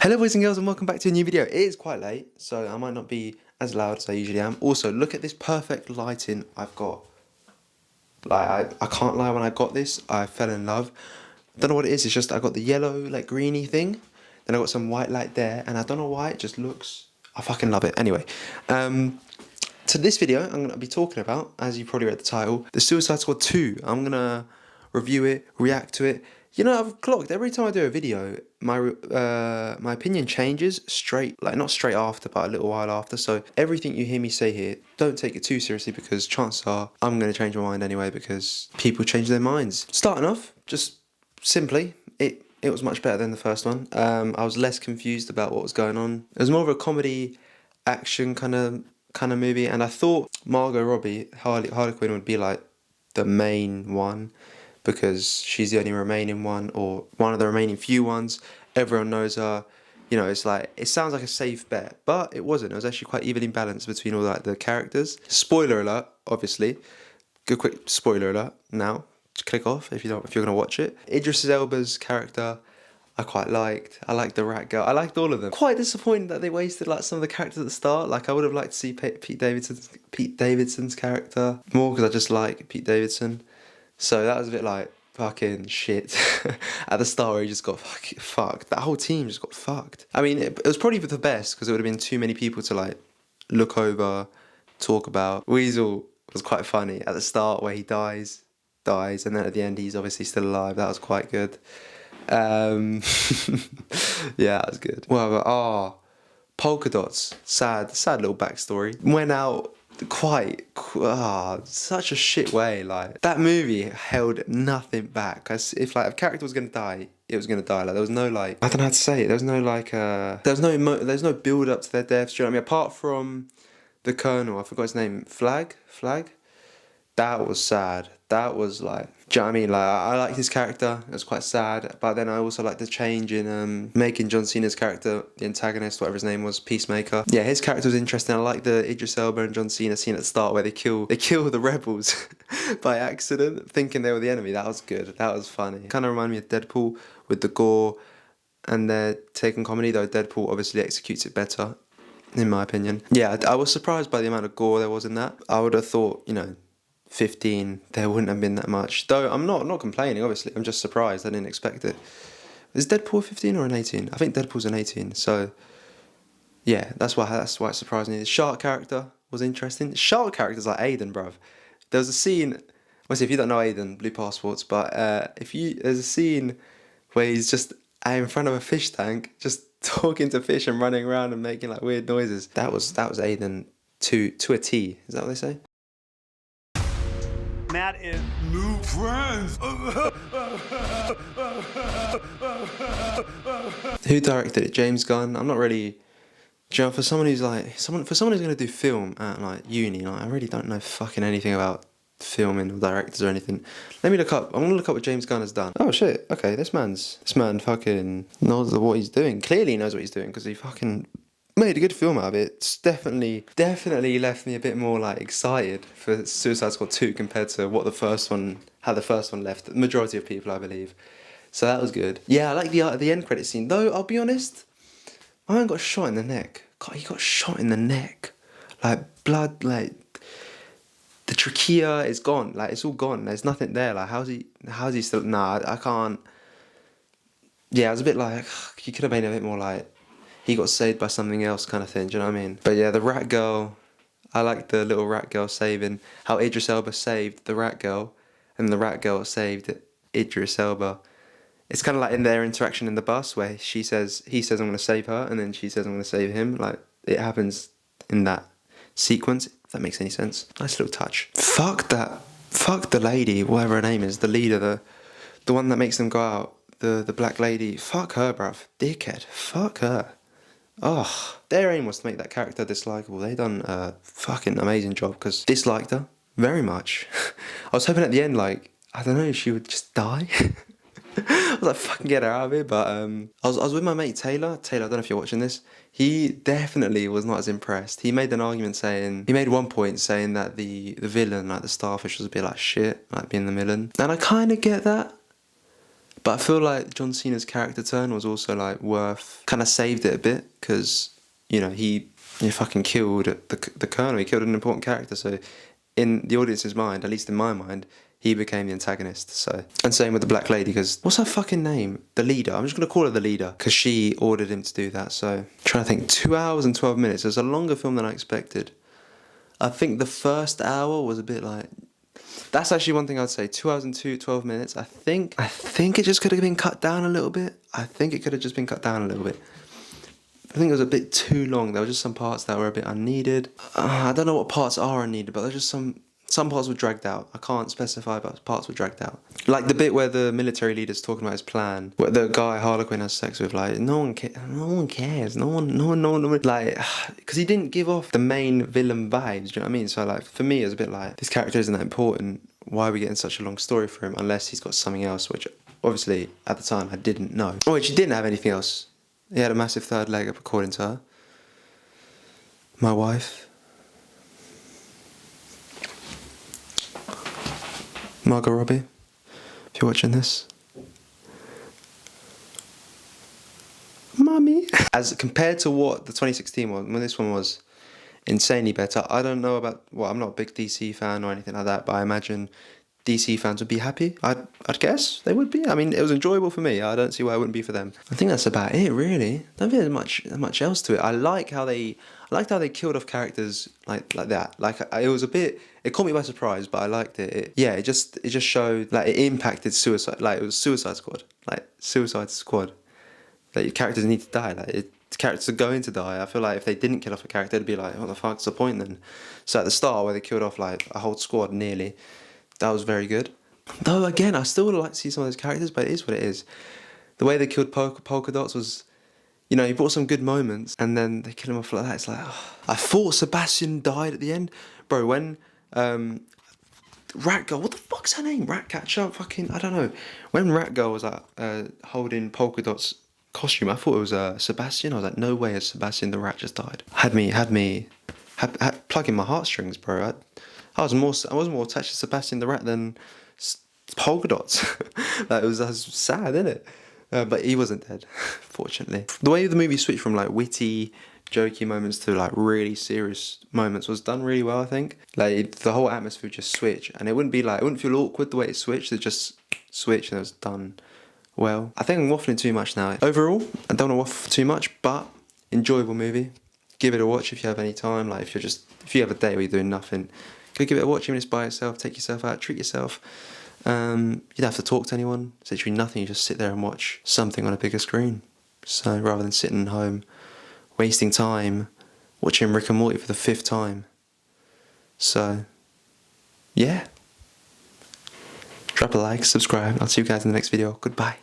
Hello boys and girls and welcome back to a new video. It is quite late, so I might not be as loud as I usually am. Also, look at this perfect lighting I've got. Like, I can't lie, when I got this, I fell in love. I don't know what it is, it's just I got the yellow, like, greeny thing. Then I got some white light there, and I don't know why, it just looks... I fucking love it. Anyway, to this video, I'm going to be talking about, as you probably read the title, the Suicide Squad 2. I'm going to review it, react to it. You know, I've clocked every time I do a video, my opinion changes not straight after, but a little while after. So everything you hear me say here, don't take it too seriously, because chances are I'm going to change my mind anyway, because people change their minds. Starting off, just simply, it was much better than the first one. I was less confused about what was going on. It was more of a comedy, action kind of movie, and I thought Margot Robbie, Harley Quinn, would be like the main one, because she's the only remaining one, or one of the remaining few ones. Everyone knows her. You know, it's like, it sounds like a safe bet, but it wasn't. It was actually quite evenly balanced between all like the characters. Spoiler alert, obviously. Good quick spoiler alert now. Just click off if you're gonna watch it. Idris Elba's character I quite liked. I liked the rat girl. I liked all of them. Quite disappointed that they wasted like some of the characters at the start. Like, I would have liked to see Pete Davidson's character more, because I just like Pete Davidson. So that was a bit like, fucking shit. At the start where he just got fucked. That whole team just got fucked. I mean, it was probably for the best, because it would have been too many people to like look over, talk about. Weasel was quite funny at the start where he dies, and then at the end he's obviously still alive. That was quite good. Yeah, that was good. Well, Polka Dots, sad little backstory. Went out such a shit way. Like, that movie held nothing back. If a character was gonna die, it was gonna die. Like, there was no, like, I don't know how to say it. There was no like there's no build up to their deaths. Do you know what I mean? Apart from the Colonel, I forgot his name. Flag. That was sad. That was like, do you know what I mean? Like, I liked his character. It was quite sad. But then I also liked the change in making John Cena's character, the antagonist, whatever his name was, Peacemaker. Yeah, his character was interesting. I like the Idris Elba and John Cena scene at the start where they kill the rebels by accident, thinking they were the enemy. That was good. That was funny. Kind of reminded me of Deadpool with the gore and their take on comedy, though Deadpool obviously executes it better, in my opinion. Yeah, I was surprised by the amount of gore there was in that. I would have thought, you know, 15, there wouldn't have been that much. Though I'm not complaining, obviously. I'm just surprised. I didn't expect it. Is Deadpool 15 or an 18? I think Deadpool's an 18. So yeah, that's why it surprised me. The shark character was interesting. The shark character's like Aiden, bruv. There was a scene, obviously if you don't know Aiden, Blue Passports, but there's a scene where he's just in front of a fish tank, just talking to fish and running around and making like weird noises. That was Aiden to a T. Is that what they say? Matt is new friends. Who directed it? James Gunn. I'm not really, you know, for someone who's going to do film at like uni, like, I really don't know fucking anything about filming or directors or anything. Let me look up. I'm gonna look up what James Gunn has done. Oh shit. Okay, this man fucking knows what he's doing. Clearly knows what he's doing, because he fucking made a good film out of it. It's definitely left me a bit more like excited for Suicide Squad 2 compared to how the first one left the majority of people, I believe. So that was good. Yeah, I like the end credit scene. Though I'll be honest, my man got shot in the neck. God, he got shot in the neck. Like, blood, like the trachea is gone. Like, it's all gone. There's nothing there. Like, how's he still? Nah, I can't. Yeah, I was a bit like, you could have made it a bit more like he got saved by something else kind of thing, do you know what I mean? But yeah, the rat girl, I like the little rat girl saving, how Idris Elba saved the rat girl, and the rat girl saved Idris Elba. It's kind of like in their interaction in the bus, where he says I'm going to save her, and then she says I'm going to save him. Like, it happens in that sequence, if that makes any sense. Nice little touch. Fuck the lady, whatever her name is, the leader, the one that makes them go out, the black lady. Fuck her, bruv. Dickhead. Fuck her. Oh, their aim was to make that character dislikable. They done a fucking amazing job, because disliked her very much. I was hoping at the end, like, I don't know, she would just die. I was like, fucking get her out of here. But I was with my mate Taylor. I don't know if you're watching this. He definitely was not as impressed. He made one point saying that the villain, like the starfish, was a bit like shit, like being the villain. And I kind of get that. But I feel like John Cena's character turn was also like worth, kind of saved it a bit, because you know he fucking killed the Colonel. He killed an important character. So in the audience's mind, at least in my mind, he became the antagonist. So, and same with the black lady, because what's her fucking name? The leader. I'm just gonna call her the leader because she ordered him to do that. So trying to think, 2 hours and 12 minutes. It was a longer film than I expected. I think the first hour was a bit like. That's actually one thing I'd say. 2 hours and 12 minutes. I think it just could have been cut down a little bit. I think it could have just been cut down a little bit. I think it was a bit too long. There were just some parts that were a bit unneeded. I don't know what parts are unneeded, but there's just some parts were dragged out. I can't specify, but parts were dragged out. Like the bit where the military leader's talking about his plan, where the guy Harlequin has sex with, like, no one cares. No one, like, because he didn't give off the main villain vibes, do you know what I mean? So, like, for me, it was a bit like, this character isn't that important. Why are we getting such a long story for him, unless he's got something else, which, obviously, at the time, I didn't know. Oh, which he didn't have anything else. He had a massive third leg up, according to her. My wife. Margot Robbie, if you're watching this. Mummy. As compared to what the 2016 one, when this one was insanely better, I don't know about, well, I'm not a big DC fan or anything like that, but I imagine DC fans would be happy. I'd guess they would be. I mean, it was enjoyable for me. I don't see why it wouldn't be for them. I think that's about it, really. I don't think there's much else to it. I liked how they killed off characters like that. Like, it was a bit. It caught me by surprise, but I liked it. It just showed, like, it impacted suicide. Like, it was Suicide Squad. Like, Suicide Squad. Like, characters need to die. Like, characters are going to die. I feel like if they didn't kill off a character, it'd be like, what the fuck's the point then? So at the start, where they killed off like a whole squad nearly. That was very good. Though, again, I still would like to see some of those characters, but it is what it is. The way they killed Polka Dots was, you know, he brought some good moments, and then they kill him off like that. It's like, oh. I thought Sebastian died at the end. Bro, when Rat Girl, what the fuck's her name? Ratcatcher? Fucking, I don't know. When Rat Girl was like holding Polka Dot's costume, I thought it was Sebastian. I was like, no way has Sebastian the Rat just died. Had plugging my heartstrings, bro. I was more attached to Sebastian the Rat than Polka Dots. That was sad, isn't it? But he wasn't dead, fortunately. The way the movie switched from like witty, jokey moments to like really serious moments was done really well, I think. Like, the whole atmosphere just switched, and it wouldn't feel awkward the way it switched. It just switched and it was done well. I think I'm waffling too much now. Overall, I don't want to waffle too much, but enjoyable movie. Give it a watch if you have any time. Like, if you have a day where you're doing nothing, go give it a watch. Even if it's by yourself, take yourself out, treat yourself. You don't have to talk to anyone. It's literally nothing. You just sit there and watch something on a bigger screen. So rather than sitting home, wasting time, watching Rick and Morty for the 5th time. So, yeah. Drop a like, subscribe. I'll see you guys in the next video. Goodbye.